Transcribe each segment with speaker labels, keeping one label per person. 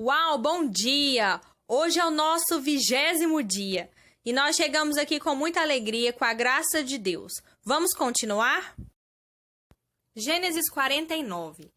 Speaker 1: Uau, bom dia! Hoje é o nosso 20º dia e nós chegamos aqui com muita alegria, com a graça de Deus. Vamos continuar? Gênesis 49.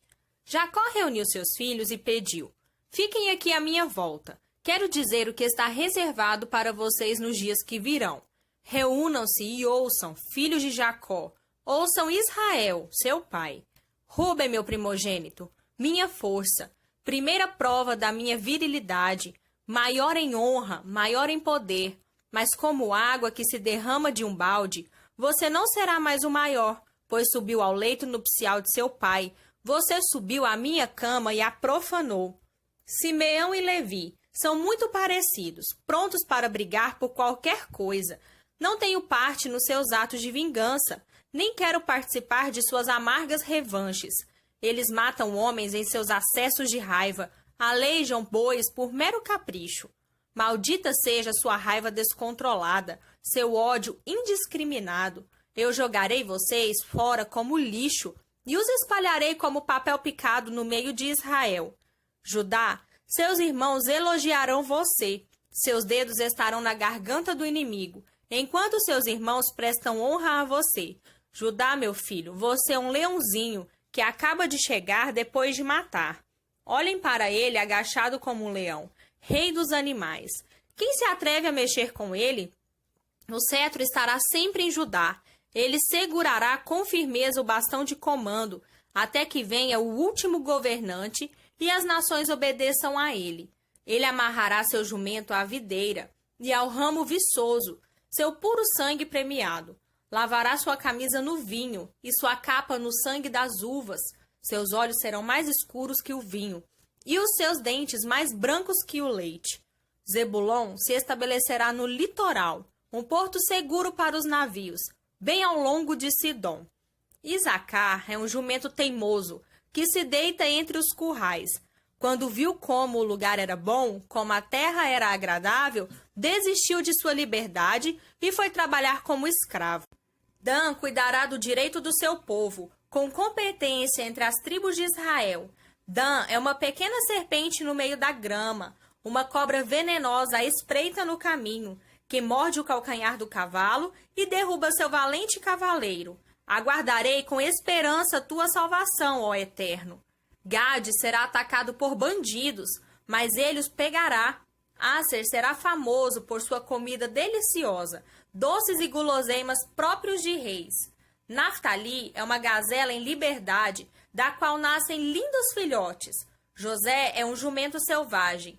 Speaker 1: Jacó reuniu seus filhos e pediu: fiquem aqui à minha volta. Quero dizer o que está reservado para vocês nos dias que virão. Reúnam-se e ouçam, filhos de Jacó. Ouçam Israel, seu pai. Ruben, meu primogênito, minha força, primeira prova da minha virilidade, maior em honra, maior em poder. Mas como água que se derrama de um balde, você não será mais o maior, pois subiu ao leito nupcial de seu pai. Você subiu à minha cama e a profanou. Simeão e Levi são muito parecidos, prontos para brigar por qualquer coisa. Não tenho parte nos seus atos de vingança, nem quero participar de suas amargas revanches. Eles matam homens em seus acessos de raiva, aleijam bois por mero capricho. Maldita seja sua raiva descontrolada, seu ódio indiscriminado. Eu jogarei vocês fora como lixo e os espalharei como papel picado no meio de Israel. Judá, seus irmãos elogiarão você. Seus dedos estarão na garganta do inimigo, enquanto seus irmãos prestam honra a você. Judá, meu filho, você é um leãozinho que acaba de chegar depois de matar. Olhem para ele agachado como um leão, rei dos animais. Quem se atreve a mexer com ele? O cetro estará sempre em Judá. Ele segurará com firmeza o bastão de comando, até que venha o último governante e as nações obedeçam a ele. Ele amarrará seu jumento à videira e ao ramo viçoso, seu puro sangue premiado. Lavará sua camisa no vinho e sua capa no sangue das uvas. Seus olhos serão mais escuros que o vinho e os seus dentes mais brancos que o leite. Zebulon se estabelecerá no litoral, um porto seguro para os navios, bem ao longo de Sidom. Isacar é um jumento teimoso, que se deita entre os currais. Quando viu como o lugar era bom, como a terra era agradável, desistiu de sua liberdade e foi trabalhar como escravo. Dan cuidará do direito do seu povo, com competência entre as tribos de Israel. Dan é uma pequena serpente no meio da grama, uma cobra venenosa à espreita no caminho, que morde o calcanhar do cavalo e derruba seu valente cavaleiro. Aguardarei com esperança tua salvação, ó Eterno. Gade será atacado por bandidos, mas ele os pegará. Aser será famoso por sua comida deliciosa, doces e guloseimas próprios de reis. Naftali é uma gazela em liberdade, da qual nascem lindos filhotes. José é um jumento selvagem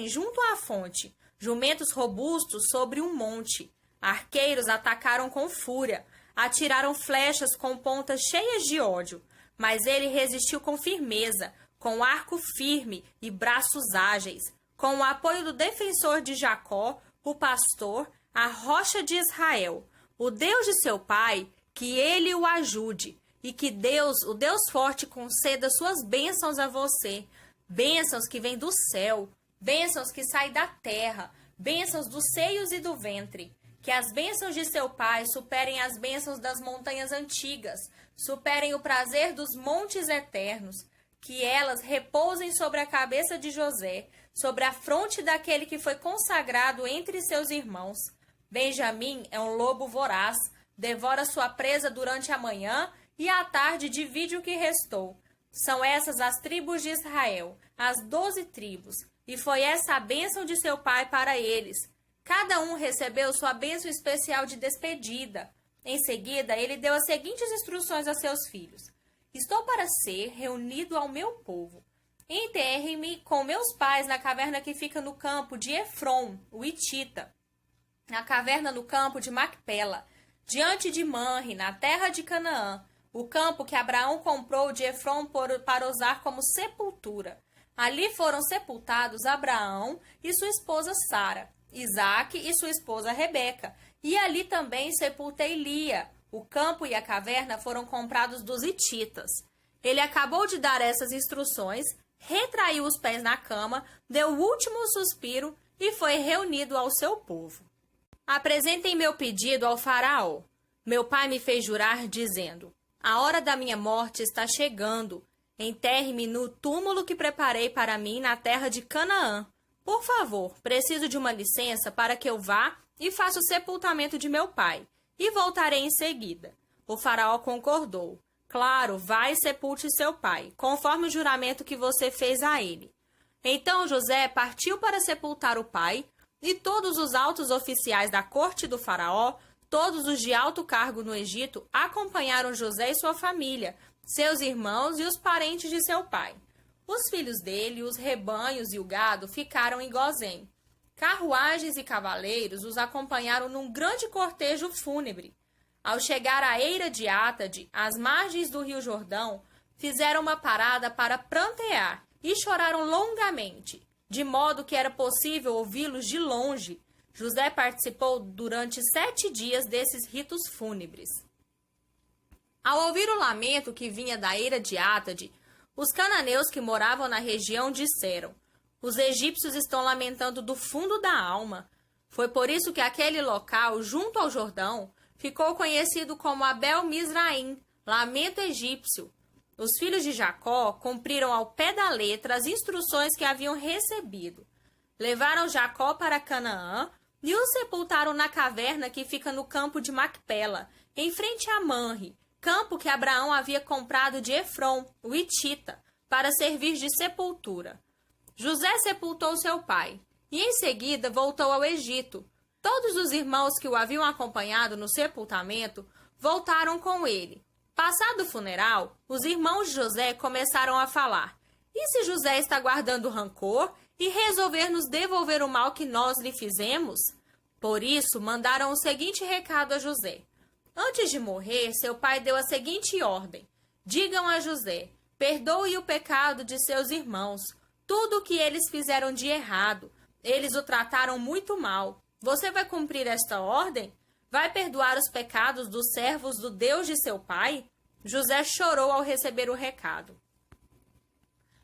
Speaker 1: junto à fonte, jumentos robustos sobre um monte. Arqueiros atacaram com fúria, atiraram flechas com pontas cheias de ódio, mas ele resistiu com firmeza, com arco firme e braços ágeis. Com o apoio do defensor de Jacó, o pastor, a rocha de Israel, o Deus de seu pai, que ele o ajude, e que Deus, o Deus forte, conceda suas bênçãos a você, bênçãos que vêm do céu, bênçãos que saem da terra, bênçãos dos seios e do ventre. Que as bênçãos de seu pai superem as bênçãos das montanhas antigas, superem o prazer dos montes eternos, que elas repousem sobre a cabeça de José, sobre a fronte daquele que foi consagrado entre seus irmãos. Benjamim é um lobo voraz, devora sua presa durante a manhã e à tarde divide o que restou. São essas as tribos de Israel, as 12 tribos, e foi essa a bênção de seu pai para eles. Cada um recebeu sua bênção especial de despedida. Em seguida, ele deu as seguintes instruções a seus filhos: estou para ser reunido ao meu povo. Enterre-me com meus pais na caverna que fica no campo de Efron, o Hitita, na caverna no campo de Macpela, diante de Manre, na terra de Canaã, o campo que Abraão comprou de Efron para usar como sepultura. Ali foram sepultados Abraão e sua esposa Sara, Isaque e sua esposa Rebeca, e ali também sepultei Lia. O campo e a caverna foram comprados dos hititas. Ele acabou de dar essas instruções, retraiu os pés na cama, deu o último suspiro e foi reunido ao seu povo. Apresentem meu pedido ao faraó. Meu pai me fez jurar, dizendo: a hora da minha morte está chegando. enterre-me no túmulo que preparei para mim na terra de Canaã. Por favor, preciso de uma licença para que eu vá e faça o sepultamento de meu pai, e voltarei em seguida. O faraó concordou. Claro, vá e sepulte seu pai, conforme o juramento que você fez a ele. Então José partiu para sepultar o pai, e todos os altos oficiais da corte do faraó, todos os de alto cargo no Egito, acompanharam José e sua família, seus irmãos e os parentes de seu pai. Os filhos dele, os rebanhos e o gado ficaram em Gozém. Carruagens e cavaleiros os acompanharam num grande cortejo fúnebre. Ao chegar à eira de Átade, às margens do rio Jordão, fizeram uma parada para prantear e choraram longamente, de modo que era possível ouvi-los de longe. José participou durante 7 dias desses ritos fúnebres. Ao ouvir o lamento que vinha da eira de Átade, os cananeus que moravam na região disseram: os egípcios estão lamentando do fundo da alma. Foi por isso que aquele local, junto ao Jordão, ficou conhecido como Abel Mizraim, lamento egípcio. Os filhos de Jacó cumpriram ao pé da letra as instruções que haviam recebido. Levaram Jacó para Canaã e o sepultaram na caverna que fica no campo de Macpela, em frente a Manre, campo que Abraão havia comprado de Efron, o hitita, para servir de sepultura. José sepultou seu pai e em seguida voltou ao Egito. Todos os irmãos que o haviam acompanhado no sepultamento voltaram com ele. Passado o funeral, os irmãos de José começaram a falar: e se José está guardando rancor e resolver nos devolver o mal que nós lhe fizemos? Por isso, mandaram o seguinte recado a José. Antes de morrer, seu pai deu a seguinte ordem: digam a José, perdoe o pecado de seus irmãos, tudo o que eles fizeram de errado. Eles o trataram muito mal. Você vai cumprir esta ordem? Vai perdoar os pecados dos servos do Deus de seu pai? José chorou ao receber o recado.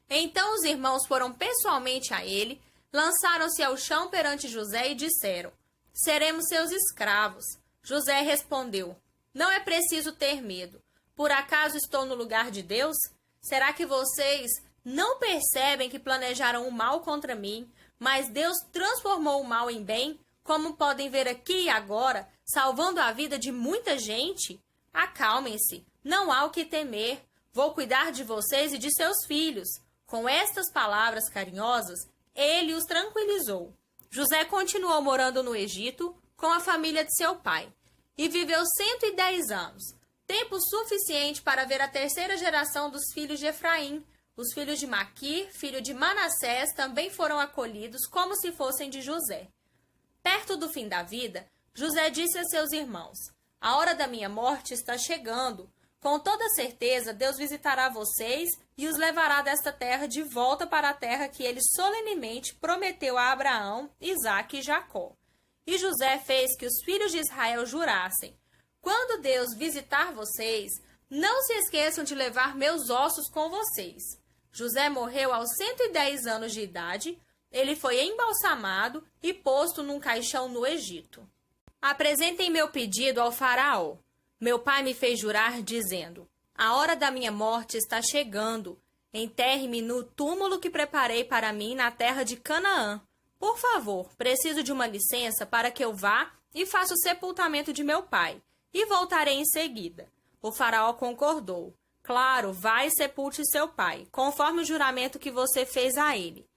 Speaker 1: Então os irmãos foram pessoalmente a ele, lançaram-se ao chão perante José e disseram: seremos seus escravos. José respondeu: não é preciso ter medo. Por acaso estou no lugar de Deus? Será que vocês não percebem que planejaram o mal contra mim, mas Deus transformou o mal em bem, como podem ver aqui e agora, salvando a vida de muita gente? Acalmem-se, não há o que temer. Vou cuidar de vocês e de seus filhos. Com estas palavras carinhosas, ele os tranquilizou. José continuou morando no Egito com a família de seu pai e viveu 110 anos, tempo suficiente para ver a terceira geração dos filhos de Efraim. Os filhos de Maquir, filho de Manassés, também foram acolhidos como se fossem de José. Perto do fim da vida, José disse a seus irmãos: a hora da minha morte está chegando. Com toda certeza, Deus visitará vocês e os levará desta terra de volta para a terra que ele solenemente prometeu a Abraão, Isaque e Jacó. E José fez que os filhos de Israel jurassem: quando Deus visitar vocês, não se esqueçam de levar meus ossos com vocês. José morreu aos 110 anos de idade. Ele foi embalsamado e posto num caixão no Egito. Apresentem meu pedido ao faraó. Meu pai me fez jurar, dizendo: a hora da minha morte está chegando. Enterre-me no túmulo que preparei para mim na terra de Canaã. Por favor, preciso de uma licença para que eu vá e faça o sepultamento de meu pai, e voltarei em seguida. O faraó concordou. Claro, vá e sepulte seu pai, conforme o juramento que você fez a ele.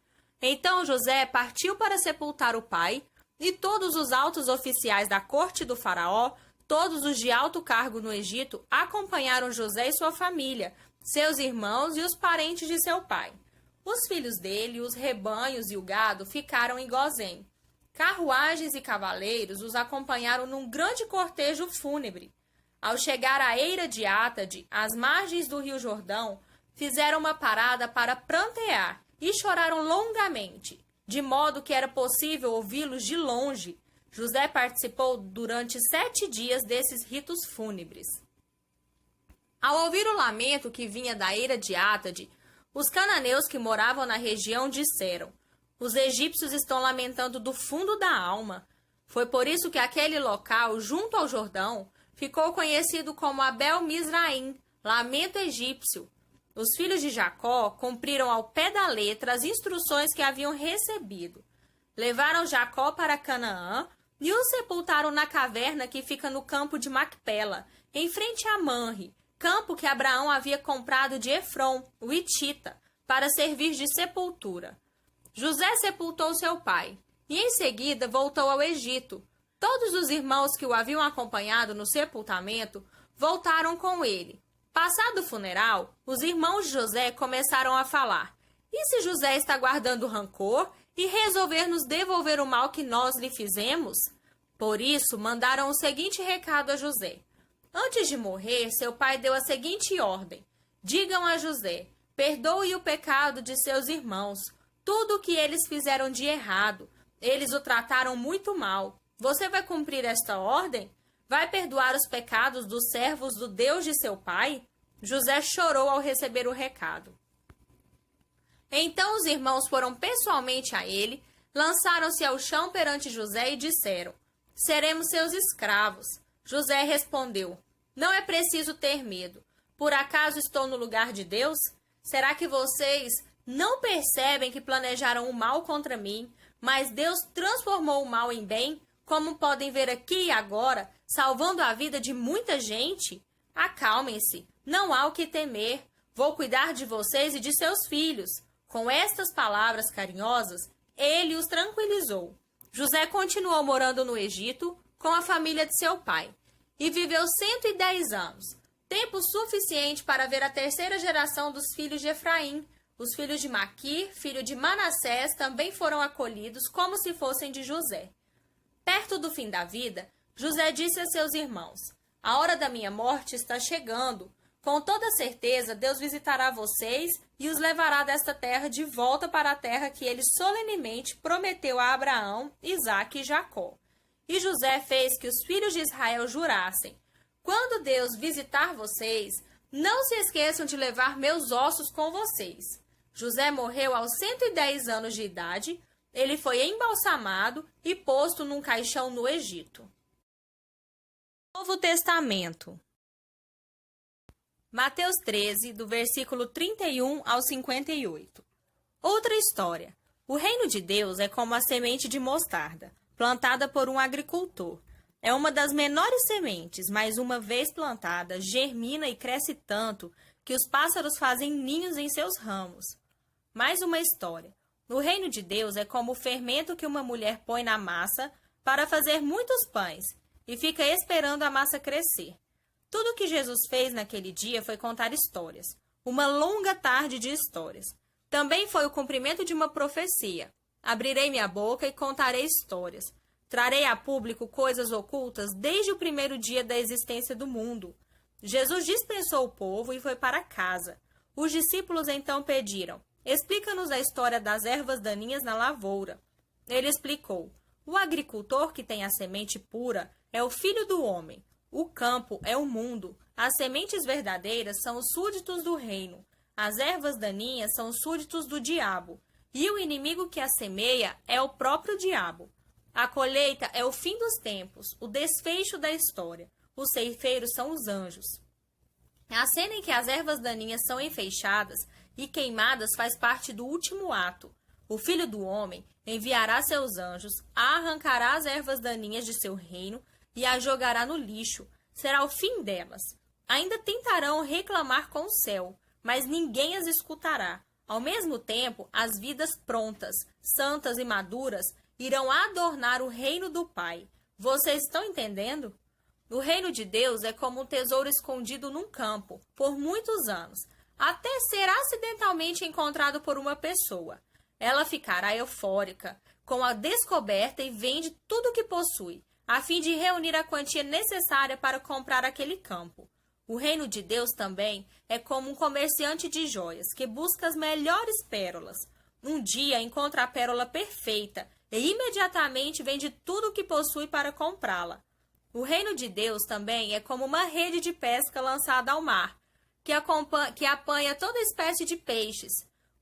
Speaker 1: Então José partiu para sepultar o pai, e todos os altos oficiais da corte do faraó, todos os de alto cargo no Egito, acompanharam José e sua família, seus irmãos e os parentes de seu pai. Os filhos dele, os rebanhos e o gado ficaram em Gozém. Carruagens e cavaleiros os acompanharam num grande cortejo fúnebre. Ao chegar à eira de Átade, às margens do rio Jordão, fizeram uma parada para prantear e choraram longamente, de modo que era possível ouvi-los de longe. José participou durante 7 dias desses ritos fúnebres. Ao ouvir o lamento que vinha da eira de Átade, os cananeus que moravam na região disseram: os egípcios estão lamentando do fundo da alma. Foi por isso que aquele local, junto ao Jordão, ficou conhecido como Abel Mizraim, lamento egípcio. Os filhos de Jacó cumpriram ao pé da letra as instruções que haviam recebido. Levaram Jacó para Canaã e o sepultaram na caverna que fica no campo de Macpela, em frente a Manre, campo que Abraão havia comprado de Efrom, o hitita, para servir de sepultura. José sepultou seu pai e em seguida voltou ao Egito. Todos os irmãos que o haviam acompanhado no sepultamento voltaram com ele. Passado o funeral, os irmãos de José começaram a falar: e se José está guardando rancor e resolver nos devolver o mal que nós lhe fizemos? Por isso, mandaram o seguinte recado a José. Antes de morrer, seu pai deu a seguinte ordem: digam a José, perdoe o pecado de seus irmãos, tudo o que eles fizeram de errado. Eles o trataram muito mal. Você vai cumprir esta ordem? Vai perdoar os pecados dos servos do Deus de seu pai? José chorou ao receber o recado. Então os irmãos foram pessoalmente a ele, lançaram-se ao chão perante José e disseram: seremos seus escravos. José respondeu: não é preciso ter medo. Por acaso estou no lugar de Deus? Será que vocês não percebem que planejaram o mal contra mim, mas Deus transformou o mal em bem, como podem ver aqui e agora, salvando a vida de muita gente? Acalmem-se, não há o que temer. Vou cuidar de vocês e de seus filhos. Com estas palavras carinhosas, ele os tranquilizou. José continuou morando no Egito com a família de seu pai e viveu 110 anos, tempo suficiente para ver a terceira geração dos filhos de Efraim. Os filhos de Maquir, filho de Manassés, também foram acolhidos como se fossem de José. Perto do fim da vida, José disse a seus irmãos: a hora da minha morte está chegando. Com toda certeza, Deus visitará vocês e os levará desta terra de volta para a terra que ele solenemente prometeu a Abraão, Isaque e Jacó. E José fez que os filhos de Israel jurassem: quando Deus visitar vocês, não se esqueçam de levar meus ossos com vocês. José morreu aos 110 anos de idade. Ele foi embalsamado e posto num caixão no Egito. Novo Testamento. Mateus 13, do versículo 31 ao 58. Outra história. O reino de Deus é como a semente de mostarda, plantada por um agricultor. É uma das menores sementes, mas uma vez plantada, germina e cresce tanto que os pássaros fazem ninhos em seus ramos. Mais uma história. O reino de Deus é como o fermento que uma mulher põe na massa para fazer muitos pães e fica esperando a massa crescer. Tudo o que Jesus fez naquele dia foi contar histórias. Uma longa tarde de histórias. Também foi o cumprimento de uma profecia. Abrirei minha boca e contarei histórias. Trarei a público coisas ocultas desde o primeiro dia da existência do mundo. Jesus dispensou o povo e foi para casa. Os discípulos então pediram: explica-nos a história das ervas daninhas na lavoura. Ele explicou: o agricultor que tem a semente pura é o filho do homem. O campo é o mundo. As sementes verdadeiras são os súditos do reino. As ervas daninhas são os súditos do diabo. E o inimigo que a semeia é o próprio diabo. A colheita é o fim dos tempos, o desfecho da história. Os ceifeiros são os anjos. A cena em que as ervas daninhas são enfeixadas e queimadas faz parte do último ato. O Filho do Homem enviará seus anjos, arrancará as ervas daninhas de seu reino e as jogará no lixo. Será o fim delas. Ainda tentarão reclamar com o céu, mas ninguém as escutará. Ao mesmo tempo, as vidas prontas, santas e maduras irão adornar o reino do Pai. Vocês estão entendendo? O reino de Deus é como um tesouro escondido num campo, por muitos anos, até ser acidentalmente encontrado por uma pessoa. Ela ficará eufórica com a descoberta e vende tudo o que possui, a fim de reunir a quantia necessária para comprar aquele campo. O reino de Deus também é como um comerciante de joias que busca as melhores pérolas. Um dia encontra a pérola perfeita e imediatamente vende tudo o que possui para comprá-la. O reino de Deus também é como uma rede de pesca lançada ao mar, que apanha toda espécie de peixes.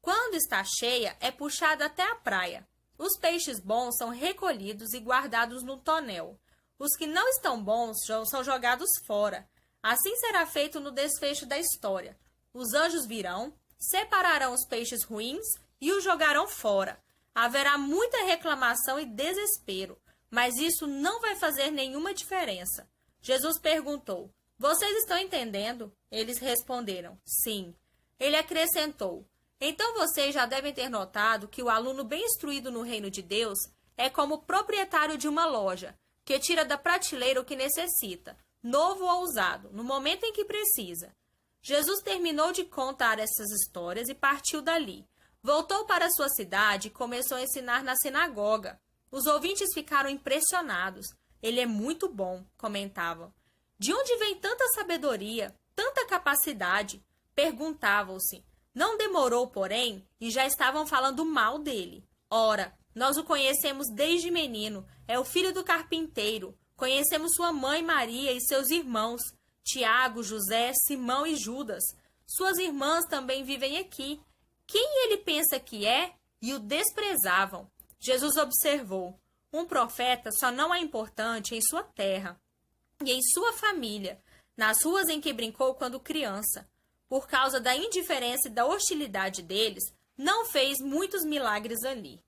Speaker 1: Quando está cheia, é puxada até a praia. Os peixes bons são recolhidos e guardados no tonel. Os que não estão bons são jogados fora. Assim será feito no desfecho da história. Os anjos virão, separarão os peixes ruins e os jogarão fora. Haverá muita reclamação e desespero, mas isso não vai fazer nenhuma diferença. Jesus perguntou: vocês estão entendendo? Eles responderam: sim. Ele acrescentou: então vocês já devem ter notado que o aluno bem instruído no reino de Deus é como o proprietário de uma loja, que tira da prateleira o que necessita, novo ou usado, no momento em que precisa. Jesus terminou de contar essas histórias e partiu dali. Voltou para sua cidade e começou a ensinar na sinagoga. Os ouvintes ficaram impressionados. Ele é muito bom, comentavam. De onde vem tanta sabedoria, tanta capacidade? Perguntavam-se. Não demorou, porém, e já estavam falando mal dele. Ora, nós o conhecemos desde menino, é o filho do carpinteiro. Conhecemos sua mãe Maria e seus irmãos, Tiago, José, Simão e Judas. Suas irmãs também vivem aqui. Quem ele pensa que é? E o desprezavam. Jesus observou: um profeta só não é importante em sua terra e em sua família, nas ruas em que brincou quando criança. Por causa da indiferença e da hostilidade deles, não fez muitos milagres ali.